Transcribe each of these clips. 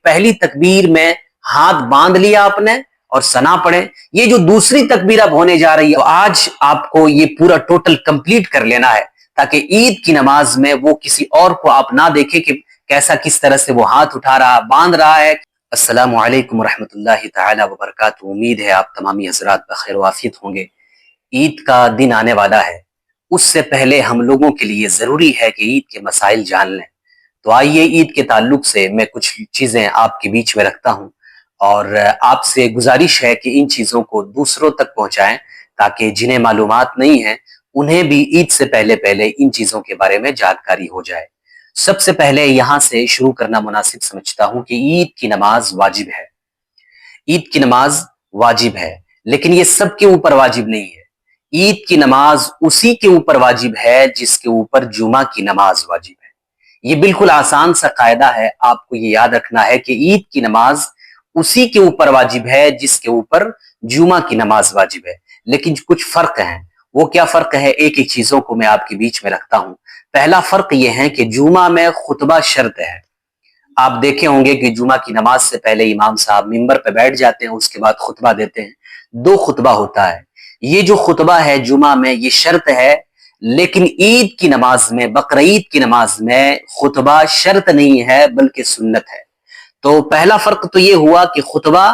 پہلی تکبیر میں ہاتھ باندھ لیا آپ نے اور ثنا پڑھیں. یہ جو دوسری تکبیر اب ہونے جا رہی ہے، تو آج آپ کو یہ پورا ٹوٹل کمپلیٹ کر لینا ہے تاکہ عید کی نماز میں وہ کسی اور کو آپ نہ دیکھیں کہ کیسا کس طرح سے وہ ہاتھ اٹھا رہا باندھ رہا ہے. السلام علیکم ورحمۃ اللہ تعالی وبرکاتہ. امید ہے آپ تمامی حضرات بخیر و عافیت ہوں گے. عید کا دن آنے والا ہے، اس سے پہلے ہم لوگوں کے لیے ضروری ہے کہ عید کے مسائل جان لیں. تو آئیے عید کے تعلق سے میں کچھ چیزیں آپ کے بیچ میں رکھتا ہوں اور آپ سے گزارش ہے کہ ان چیزوں کو دوسروں تک پہنچائیں تاکہ جنہیں معلومات نہیں ہیں انہیں بھی عید سے پہلے ان چیزوں کے بارے میں جانکاری ہو جائے. سب سے پہلے یہاں سے شروع کرنا مناسب سمجھتا ہوں کہ عید کی نماز واجب ہے. عید کی نماز واجب ہے، لیکن یہ سب کے اوپر واجب نہیں ہے. عید کی نماز اسی کے اوپر واجب ہے جس کے اوپر جمعہ کی نماز واجب ہے. یہ بالکل آسان سا قاعدہ ہے، آپ کو یہ یاد رکھنا ہے کہ عید کی نماز اسی کے اوپر واجب ہے جس کے اوپر جمعہ کی نماز واجب ہے. لیکن کچھ فرق ہیں. وہ کیا فرق ہے؟ ایک ایک چیزوں کو میں آپ کے بیچ میں رکھتا ہوں. پہلا فرق یہ ہے کہ جمعہ میں خطبہ شرط ہے. آپ دیکھے ہوں گے کہ جمعہ کی نماز سے پہلے امام صاحب ممبر پہ بیٹھ جاتے ہیں، اس کے بعد خطبہ دیتے ہیں. 2 خطبہ ہوتا ہے. یہ جو خطبہ ہے جمعہ میں یہ شرط ہے، لیکن عید کی نماز میں، بقرعید کی نماز میں خطبہ شرط نہیں ہے بلکہ سنت ہے. تو پہلا فرق تو یہ ہوا کہ خطبہ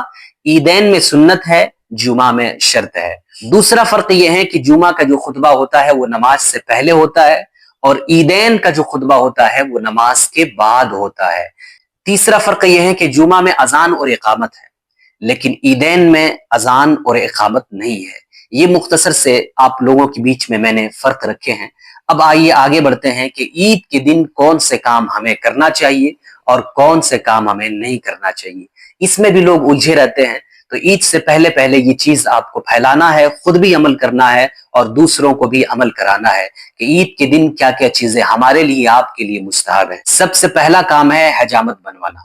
عیدین میں سنت ہے، جمعہ میں شرط ہے. دوسرا فرق یہ ہے کہ جمعہ کا جو خطبہ ہوتا ہے وہ نماز سے پہلے ہوتا ہے اور عیدین کا جو خطبہ ہوتا ہے وہ نماز کے بعد ہوتا ہے. تیسرا فرق یہ ہے کہ جمعہ میں اذان اور اقامت ہے، لیکن عیدین میں اذان اور اقامت نہیں ہے. یہ مختصر سے آپ لوگوں کے بیچ میں نے فرق رکھے ہیں. اب آئیے آگے بڑھتے ہیں کہ عید کے دن کون سے کام ہمیں کرنا چاہیے اور کون سے کام ہمیں نہیں کرنا چاہیے. اس میں بھی لوگ الجھے رہتے ہیں. تو عید سے پہلے یہ چیز آپ کو پھیلانا ہے، خود بھی عمل کرنا ہے اور دوسروں کو بھی عمل کرانا ہے کہ عید کے دن کیا کیا چیزیں ہمارے لیے، آپ کے لیے مستحب ہیں. سب سے پہلا کام ہے حجامت بنوانا.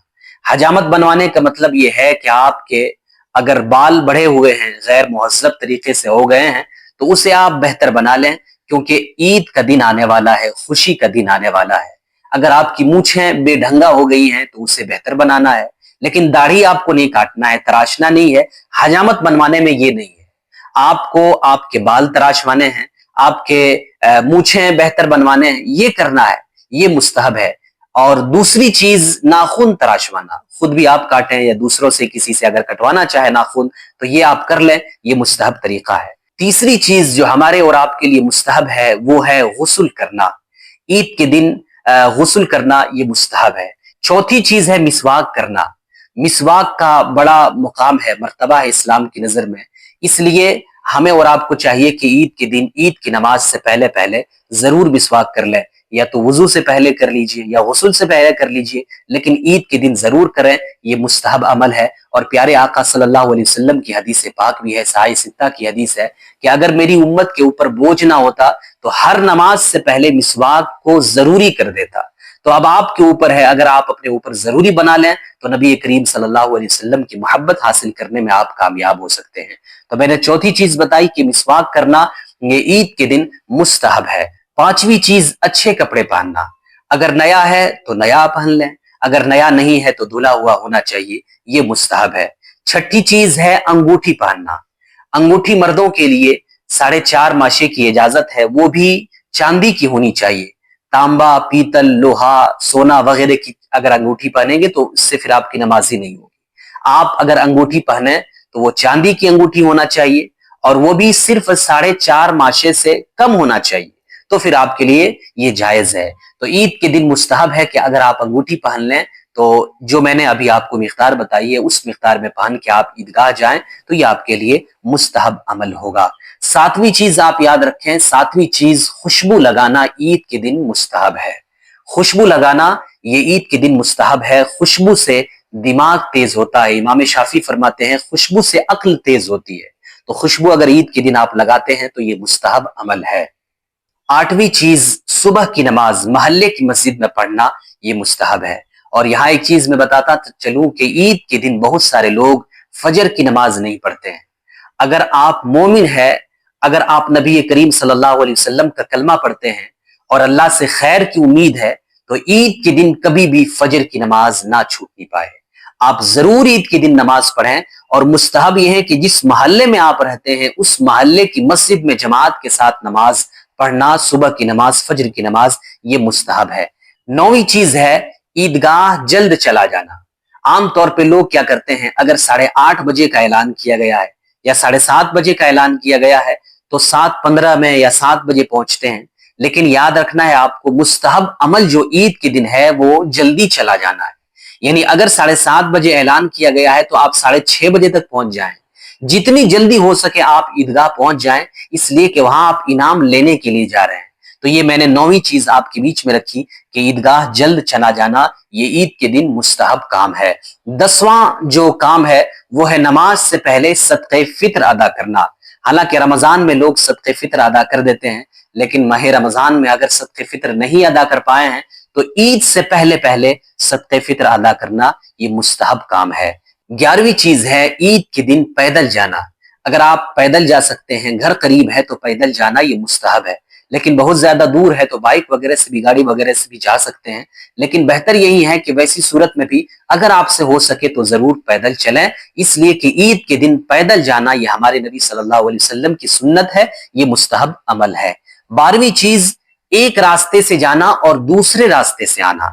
حجامت بنوانے کا مطلب یہ ہے کہ آپ کے اگر بال بڑھے ہوئے ہیں، غیر مہذب طریقے سے ہو گئے ہیں، تو اسے آپ بہتر بنا لیں، کیونکہ عید کا دن آنے والا ہے، خوشی کا دن آنے والا ہے. اگر آپ کی مونچھیں بے ڈھنگا ہو گئی ہیں تو اسے بہتر بنانا ہے، لیکن داڑھی آپ کو نہیں کاٹنا ہے، تراشنا نہیں ہے. حجامت بنوانے میں یہ نہیں ہے. آپ کو آپ کے بال تراشوانے ہیں، آپ کے مونچھیں بہتر بنوانے ہیں، یہ کرنا ہے، یہ مستحب ہے. اور دوسری چیز ناخن تراشوانا، خود بھی آپ کاٹیں یا دوسروں سے کسی سے اگر کٹوانا چاہے ناخن تو یہ آپ کر لیں، یہ مستحب طریقہ ہے. تیسری چیز جو ہمارے اور آپ کے لیے مستحب ہے وہ ہے غسل کرنا. عید کے دن غسل کرنا یہ مستحب ہے. چوتھی چیز ہے مسواک کرنا. مسواک کا بڑا مقام ہے، مرتبہ ہے اسلام کی نظر میں. اس لیے ہمیں اور آپ کو چاہیے کہ عید کے دن، عید کی نماز سے پہلے ضرور مسواک کر لیں. یا تو وضو سے پہلے کر لیجئے یا غسل سے پہلے کر لیجئے، لیکن عید کے دن ضرور کریں. یہ مستحب عمل ہے. اور پیارے آقا صلی اللہ علیہ وسلم کی حدیث پاک بھی ہے، صحیح ستہ کی حدیث ہے کہ اگر میری امت کے اوپر بوجھ نہ ہوتا تو ہر نماز سے پہلے مسواک کو ضروری کر دیتا. تو اب آپ کے اوپر ہے، اگر آپ اپنے اوپر ضروری بنا لیں تو نبی کریم صلی اللہ علیہ وسلم کی محبت حاصل کرنے میں آپ کامیاب ہو سکتے ہیں. تو میں نے چوتھی چیز بتائی کہ مسواک کرنا یہ عید کے دن مستحب ہے. پانچویں چیز اچھے کپڑے پہننا. اگر نیا ہے تو نیا پہن لیں، اگر نیا نہیں ہے تو دھلا ہوا ہونا چاہیے، یہ مستحب ہے. چھٹی چیز ہے انگوٹھی پہننا. انگوٹھی مردوں کے لیے 4.5 ماشے کی اجازت ہے، وہ بھی چاندی کی ہونی چاہیے. تانبا، پیتل، لوہا، سونا وغیرہ کی اگر انگوٹھی پہنیں گے تو اس سے پھر آپ کی نماز ہی نہیں ہوگی. آپ اگر انگوٹھی پہنیں تو وہ چاندی کی انگوٹھی ہونا چاہیے اور وہ بھی صرف 4.5 ماشے سے کم ہونا چاہیے، تو پھر آپ کے لیے یہ جائز ہے. تو عید کے دن مستحب ہے کہ اگر آپ انگوٹھی پہن لیں تو جو میں نے ابھی آپ کو مقدار بتائی ہے اس مقدار میں پہن کے آپ عیدگاہ جائیں تو یہ آپ کے لیے مستحب عمل ہوگا. 7ویں چیز آپ یاد رکھیں، 7ویں چیز خوشبو لگانا عید کے دن مستحب ہے. خوشبو لگانا یہ عید کے دن مستحب ہے. خوشبو سے دماغ تیز ہوتا ہے. امام شافعی فرماتے ہیں خوشبو سے عقل تیز ہوتی ہے. تو خوشبو اگر عید کے دن آپ لگاتے ہیں تو یہ مستحب عمل ہے. 8ویں چیز صبح کی نماز محلے کی مسجد میں پڑھنا یہ مستحب ہے. اور یہاں ایک چیز میں بتاتا چلوں کہ عید کے دن بہت سارے لوگ فجر کی نماز نہیں پڑھتے ہیں. اگر آپ مومن ہے، اگر آپ نبی کریم صلی اللہ علیہ وسلم کا کلمہ پڑھتے ہیں اور اللہ سے خیر کی امید ہے تو عید کے دن کبھی بھی فجر کی نماز نہ چھوٹنی پائے. آپ ضرور عید کے دن نماز پڑھیں، اور مستحب یہ ہے کہ جس محلے میں آپ رہتے ہیں اس محلے کی مسجد میں جماعت کے ساتھ نماز پڑھنا، صبح کی نماز، فجر کی نماز، یہ مستحب ہے۔ 9ویں چیز ہے عیدگاہ جلد چلا جانا۔ عام طور پہ لوگ کیا کرتے ہیں، اگر 8:30 بجے کا اعلان کیا گیا ہے یا 7:30 بجے کا اعلان کیا گیا ہے تو 7:15 میں یا 7 بجے پہنچتے ہیں، لیکن یاد رکھنا ہے آپ کو مستحب عمل جو عید کے دن ہے وہ جلدی چلا جانا ہے۔ یعنی اگر 7:30 بجے اعلان کیا گیا ہے تو آپ 6:30 بجے تک پہنچ جائیں، جتنی جلدی ہو سکے آپ عیدگاہ پہنچ جائیں، اس لیے کہ وہاں آپ انعام لینے کے لیے جا رہے ہیں۔ تو یہ میں نے 9ویں چیز آپ کے بیچ میں رکھی کہ عیدگاہ جلد چلا جانا یہ عید کے دن مستحب کام ہے۔ 10واں جو کام ہے وہ ہے نماز سے پہلے صدقہ فطر ادا کرنا۔ حالانکہ رمضان میں لوگ صدقہ فطر ادا کر دیتے ہیں، لیکن ماہ رمضان میں اگر صدقہ فطر نہیں ادا کر پائے ہیں تو عید سے پہلے صدقہ فطر ادا کرنا یہ مستحب کام ہے۔ 11ویں چیز ہے عید کے دن پیدل جانا۔ اگر آپ پیدل جا سکتے ہیں، گھر قریب ہے تو پیدل جانا یہ مستحب ہے، لیکن بہت زیادہ دور ہے تو بائک وغیرہ سے بھی، گاڑی وغیرہ سے بھی جا سکتے ہیں، لیکن بہتر یہی ہے کہ ویسی صورت میں بھی اگر آپ سے ہو سکے تو ضرور پیدل چلیں، اس لیے کہ عید کے دن پیدل جانا یہ ہمارے نبی صلی اللہ علیہ وسلم کی سنت ہے، یہ مستحب عمل ہے۔ 12ویں چیز ایک راستے سے جانا اور دوسرے راستے سے آنا،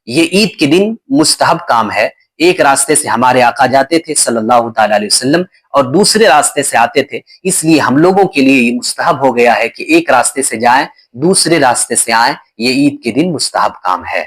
یہ عید کے دن مستحب کام ہے۔ ایک راستے سے ہمارے آقا جاتے تھے صلی اللہ تعالی علیہ وسلم اور دوسرے راستے سے آتے تھے، اس لیے ہم لوگوں کے لیے یہ مستحب ہو گیا ہے کہ ایک راستے سے جائیں دوسرے راستے سے آئیں، یہ عید کے دن مستحب کام ہے۔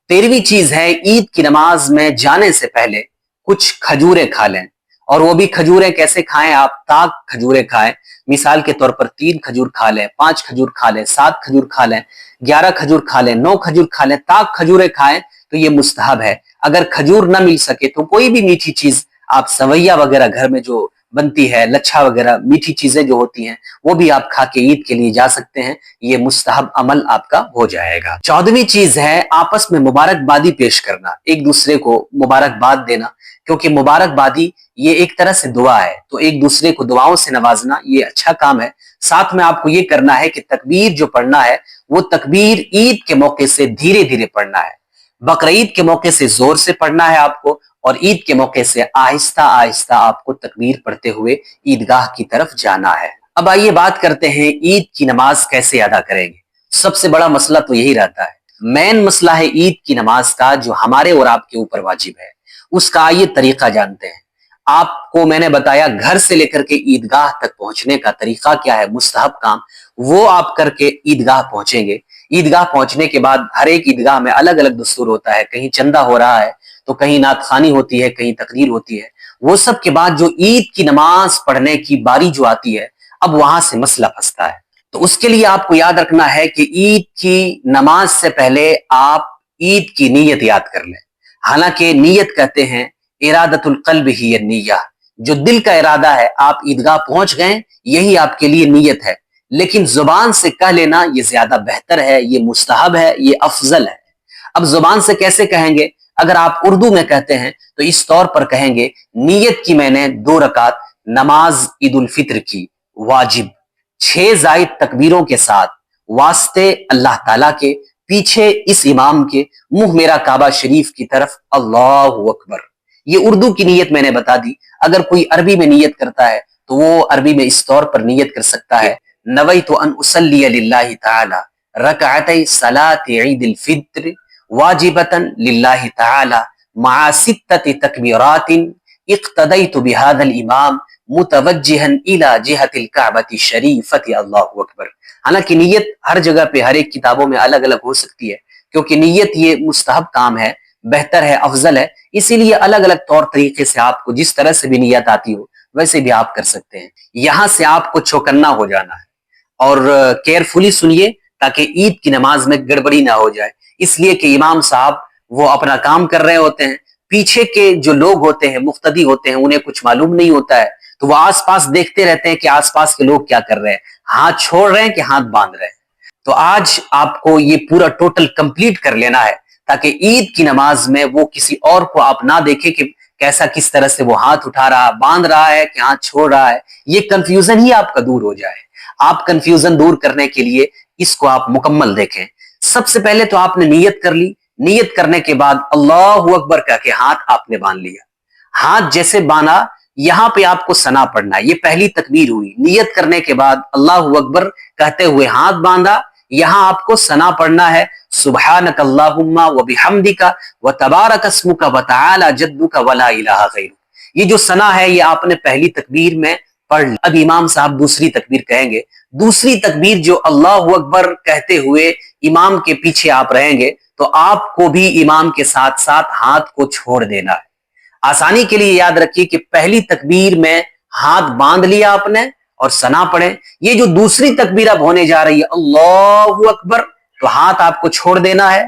13ویں چیز ہے عید کی نماز میں جانے سے پہلے کچھ کھجوریں کھا لیں، اور وہ بھی کھجوریں کیسے کھائیں، آپ تاک کھجوریں کھائیں۔ مثال کے طور پر 3 کھجور کھا لیں، 5 کھجور کھا لیں، 7 کھجور کھا لیں، 11 کھجور کھا لیں، 9 کھجور کھا لیں، تاک کھجوریں کھائیں تو یہ مستحب ہے۔ اگر کھجور نہ مل سکے تو کوئی بھی میٹھی چیز، آپ سویا وغیرہ گھر میں جو بنتی ہے، لچھا وغیرہ میٹھی چیزیں جو ہوتی ہیں وہ بھی آپ کھا کے عید کے لیے جا سکتے ہیں، یہ مستحب عمل آپ کا ہو جائے گا۔ 14ویں چیز ہے آپس میں مبارکبادی پیش کرنا، ایک دوسرے کو مبارکباد دینا، کیونکہ مبارکبادی یہ ایک طرح سے دعا ہے، تو ایک دوسرے کو دعاؤں سے نوازنا یہ اچھا کام ہے۔ ساتھ میں آپ کو یہ کرنا ہے کہ تکبیر جو پڑھنا ہے وہ تکبیر عید کے موقع سے دھیرے دھیرے پڑھنا ہے، بقرعید کے موقع سے زور سے پڑھنا ہے آپ کو، اور عید کے موقع سے آہستہ آہستہ آپ کو تکبیر پڑھتے ہوئے عیدگاہ کی طرف جانا ہے۔ اب آئیے بات کرتے ہیں عید کی نماز کیسے ادا کریں گے۔ سب سے بڑا مسئلہ تو یہی رہتا ہے، مین مسئلہ ہے عید کی نماز کا جو ہمارے اور آپ کے اوپر واجب ہے، اس کا آئیے طریقہ جانتے ہیں۔ آپ کو میں نے بتایا گھر سے لے کر کے عیدگاہ تک پہنچنے کا طریقہ کیا ہے، مستحب کام وہ آپ کر کے عیدگاہ پہنچیں گے۔ عیدگاہ پہنچنے کے بعد ہر ایک عیدگاہ میں الگ الگ دستور ہوتا ہے، کہیں چندہ ہو رہا ہے تو کہیں نعت خوانی ہوتی ہے، کہیں تقریر ہوتی ہے، وہ سب کے بعد جو عید کی نماز پڑھنے کی باری جو آتی ہے اب وہاں سے مسئلہ پھنستا ہے۔ تو اس کے لیے آپ کو یاد رکھنا ہے کہ عید کی نماز سے پہلے آپ عید کی نیت یاد کر لیں۔ حالانکہ نیت کہتے ہیں ارادت القلب ہی النیہ، جو دل کا ارادہ ہے، آپ عیدگاہ پہنچ گئے یہی آپ کے لیے نیت ہے، لیکن زبان سے کہہ لینا یہ زیادہ بہتر ہے، یہ مستحب ہے، یہ افضل ہے۔ اب زبان سے کیسے کہیں گے؟ اگر آپ اردو میں کہتے ہیں تو اس طور پر کہیں گے نیت کی میں نے 2 رکعت نماز عید الفطر کی واجب 6 زائد تکبیروں کے ساتھ، واسطے اللہ تعالیٰ کے، پیچھے اس امام کے، منہ میرا کعبہ شریف کی طرف، اللہ اکبر۔ یہ اردو کی نیت میں نے بتا دی۔ اگر کوئی عربی میں نیت کرتا ہے تو وہ عربی میں اس طور پر نیت کر سکتا ہے، نویت ان اصلی للہ تعالی رکعتی صلاۃ عید الفطر واجبتا للہ تعالی مع 6 تکبیرات اقتدیت بهذا الامام متوجہا الى جہت الکعبۃ الشریفۃ، اللہ اکبر۔ حالانکہ نیت ہر جگہ پہ ہر ایک کتابوں میں الگ الگ ہو سکتی ہے، کیونکہ نیت یہ مستحب کام ہے، بہتر ہے، افضل ہے، اسی لیے الگ الگ طور طریقے سے آپ کو جس طرح سے بھی نیت آتی ہو ویسے بھی آپ کر سکتے ہیں۔ یہاں سے آپ کو چوکنا ہو جانا ہے اور کیئرفلی سنیے تاکہ عید کی نماز میں گڑبڑی نہ ہو جائے، اس لیے کہ امام صاحب وہ اپنا کام کر رہے ہوتے ہیں، پیچھے کے جو لوگ ہوتے ہیں، مقتدی ہوتے ہیں، انہیں کچھ معلوم نہیں ہوتا ہے، تو وہ آس پاس دیکھتے رہتے ہیں کہ آس پاس کے لوگ کیا کر رہے ہیں، ہاتھ چھوڑ رہے ہیں کہ ہاتھ باندھ رہے ہیں۔ تو آج آپ کو یہ پورا ٹوٹل کمپلیٹ کر لینا ہے تاکہ عید کی نماز میں وہ کسی اور کو آپ نہ دیکھیں کہ کیسا کس طرح سے وہ ہاتھ اٹھا رہا، باندھ رہا ہے کہ ہاتھ چھوڑ رہا ہے، یہ کنفیوژن ہی آپ کا دور ہو جائے۔ آپ کنفیوژن دور کرنے کے لیے اس کو آپ مکمل دیکھیں۔ سب سے پہلے تو آپ نے نیت کر لی نیت کرنے کے بعد اللہ اکبر کہہ کے ہاتھ آپ نے باندھ لیا. ہاتھ جیسے باندھا یہاں پہ آپ کو ثنا پڑھنا ہے. یہ پہلی تکبیر ہوئی. نیت کرنے کے بعد اللہ اکبر کہتے ہوئے ہاتھ باندھا, یہاں آپ کو ثنا پڑھنا ہے سبحانک اللہم و بحمدک و تبارک اسمک و تعالی جدک ولا الہ غیرک. یہ جو ثنا ہے یہ آپ نے پہلی تکبیر میں پڑھ لی. اب امام صاحب دوسری تکبیر کہیں گے. دوسری تکبیر جو اللہ اکبر کہتے ہوئے امام کے پیچھے آپ رہیں گے تو آپ کو بھی امام کے ساتھ ساتھ ہاتھ کو چھوڑ دینا ہے. آسانی کے لیے یاد رکھیے کہ پہلی تکبیر میں ہاتھ باندھ لیا آپ نے اور ثنا پڑھیں. یہ جو دوسری تکبیر اب ہونے جا رہی ہے اللہ اکبر, تو ہاتھ آپ کو چھوڑ دینا ہے,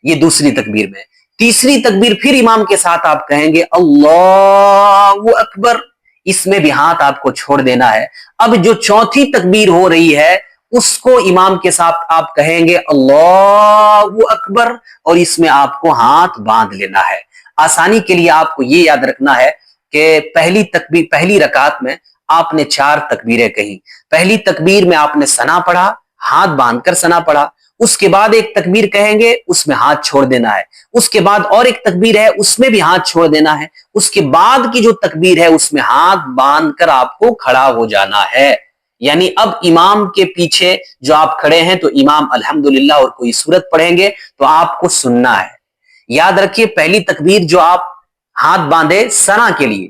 یہ دوسری تکبیر میں. تیسری تکبیر پھر امام کے ساتھ آپ کہیں گے اللہ اکبر, اس میں بھی ہاتھ آپ کو چھوڑ دینا ہے. اب جو چوتھی تکبیر ہو رہی ہے اس کو امام کے ساتھ آپ کہیں گے اللہ اکبر, اور اس میں آپ کو ہاتھ باندھ لینا ہے. آسانی کے لیے آپ کو یہ یاد رکھنا ہے کہ پہلی رکعت میں آپ نے 4 تکبیریں کہیں. پہلی تکبیر میں آپ نے ثنا پڑھا, ہاتھ باندھ کر ثنا پڑھا. اس کے بعد ایک تکبیر کہیں گے, اس میں ہاتھ چھوڑ دینا ہے. اس کے بعد اور ایک تکبیر ہے, اس میں بھی ہاتھ چھوڑ دینا ہے. اس کے بعد کی جو تکبیر ہے اس میں ہاتھ باندھ کر آپ کو کھڑا ہو جانا ہے. یعنی اب امام کے پیچھے جو آپ کھڑے ہیں تو امام الحمدللہ اور کوئی سورت پڑھیں گے تو آپ کو سننا ہے. یاد رکھیے پہلی تکبیر جو آپ ہاتھ باندھے ثنا کے لیے,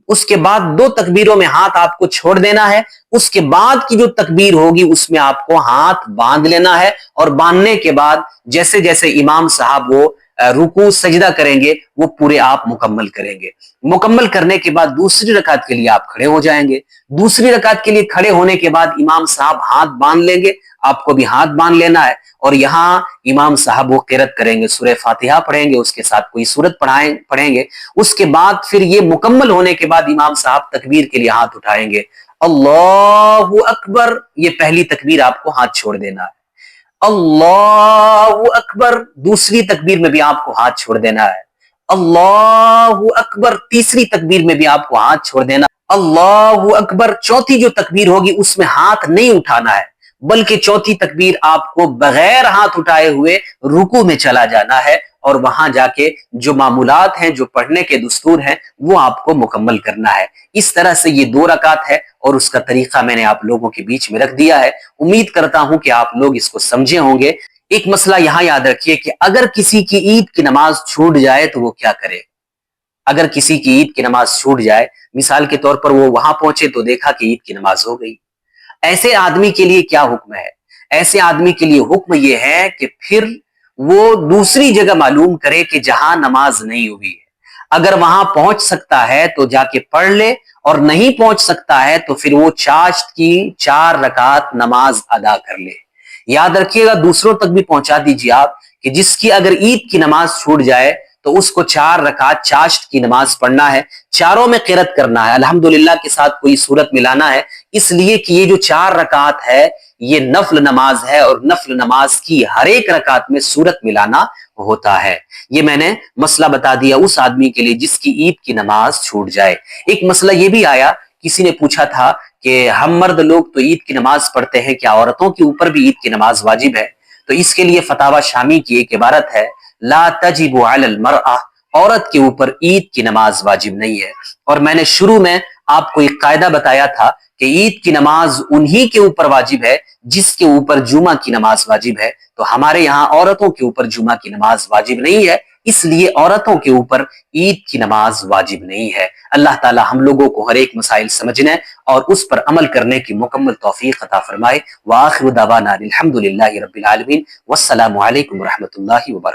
اس کے بعد 2 تکبیروں میں ہاتھ آپ کو چھوڑ دینا ہے. اس کے بعد کی جو تکبیر ہوگی اس میں آپ کو ہاتھ باندھ لینا ہے, اور باندھنے کے بعد جیسے جیسے امام صاحب وہ رکوع سجدہ کریں گے وہ پورے آپ مکمل کریں گے. مکمل کرنے کے بعد دوسری رکعت کے لیے آپ کھڑے ہو جائیں گے. دوسری رکعت کے لیے کھڑے ہونے کے بعد امام صاحب ہاتھ باندھ لیں گے, آپ کو بھی ہاتھ باندھ لینا ہے. اور یہاں امام صاحب وہ قرات کریں گے, سورہ فاتحہ پڑھیں گے, اس کے ساتھ کوئی سورت پڑھیں گے. اس کے بعد پھر یہ مکمل ہونے کے بعد امام صاحب تکبیر کے لیے ہاتھ اٹھائیں گے اللہ اکبر. یہ پہلی تکبیر آپ کو ہاتھ چھوڑ دینا ہے. اللہ اکبر. دوسری تکبیر میں بھی آپ کو ہاتھ چھوڑ دینا ہے. اللہ اکبر. تیسری تکبیر میں بھی آپ کو ہاتھ چھوڑ دینا. اللہ اکبر. چوتھی جو تکبیر ہوگی اس میں ہاتھ نہیں اٹھانا ہے, بلکہ چوتھی تکبیر آپ کو بغیر ہاتھ اٹھائے ہوئے رکوع میں چلا جانا ہے, اور وہاں جا کے جو معمولات ہیں, جو پڑھنے کے دستور ہیں, وہ آپ کو مکمل کرنا ہے. اس طرح سے یہ 2 رکعت ہے, اور اس کا طریقہ میں نے آپ لوگوں کے بیچ میں رکھ دیا ہے. امید کرتا ہوں کہ آپ لوگ اس کو سمجھے ہوں گے. ایک مسئلہ یہاں یاد رکھیے کہ اگر کسی کی عید کی نماز چھوٹ جائے تو وہ کیا کرے. اگر کسی کی عید کی نماز چھوٹ جائے, مثال کے طور پر وہ وہاں پہنچے تو دیکھا کہ عید کی نماز ہو گئی, ایسے آدمی کے لیے کیا حکم ہے؟ ایسے آدمی کے لیے حکم یہ ہے کہ پھر وہ دوسری جگہ معلوم کرے کہ جہاں نماز نہیں ہوئی ہے. اگر وہاں پہنچ سکتا ہے تو جا کے پڑھ لے, اور نہیں پہنچ سکتا ہے تو پھر وہ چاشت کی 4 رکعت نماز ادا کر لے. یاد رکھیے گا, دوسروں تک بھی پہنچا دیجیے آپ کہ جس کی اگر عید کی نماز چھوٹ جائے تو اس کو 4 رکعت چاشت کی نماز پڑھنا ہے. چاروں میں قرات کرنا ہے, الحمدللہ کے ساتھ کوئی سورت ملانا ہے, اس لیے کہ یہ جو 4 رکعت ہے یہ نفل نماز ہے, اور نفل نماز کی ہر ایک رکعت میں سورت ملانا ہوتا ہے. یہ میں نے مسئلہ بتا دیا اس آدمی کے لیے جس کی عید کی نماز چھوٹ جائے. ایک مسئلہ یہ بھی آیا, کسی نے پوچھا تھا کہ ہم مرد لوگ تو عید کی نماز پڑھتے ہیں, کیا عورتوں کے اوپر بھی عید کی نماز واجب ہے؟ تو اس کے لیے فتاوی شامی کی ایک عبارت ہے, لا تجب علی المرأة, عورت کے اوپر عید کی نماز واجب نہیں ہے. اور میں نے شروع میں آپ کو ایک قاعدہ بتایا تھا کہ عید کی نماز انہی کے اوپر واجب ہے جس کے اوپر جمعہ کی نماز واجب ہے. تو ہمارے یہاں عورتوں کے اوپر جمعہ کی نماز واجب نہیں ہے, اس لیے عورتوں کے اوپر عید کی نماز واجب نہیں ہے. اللہ تعالی ہم لوگوں کو ہر ایک مسائل سمجھنے اور اس پر عمل کرنے کی مکمل توفیق عطا فرمائے. وآخر دعوانا الحمدللہ رب العالمین, والسلام علیکم ورحمۃ اللہ وبرکاتہ.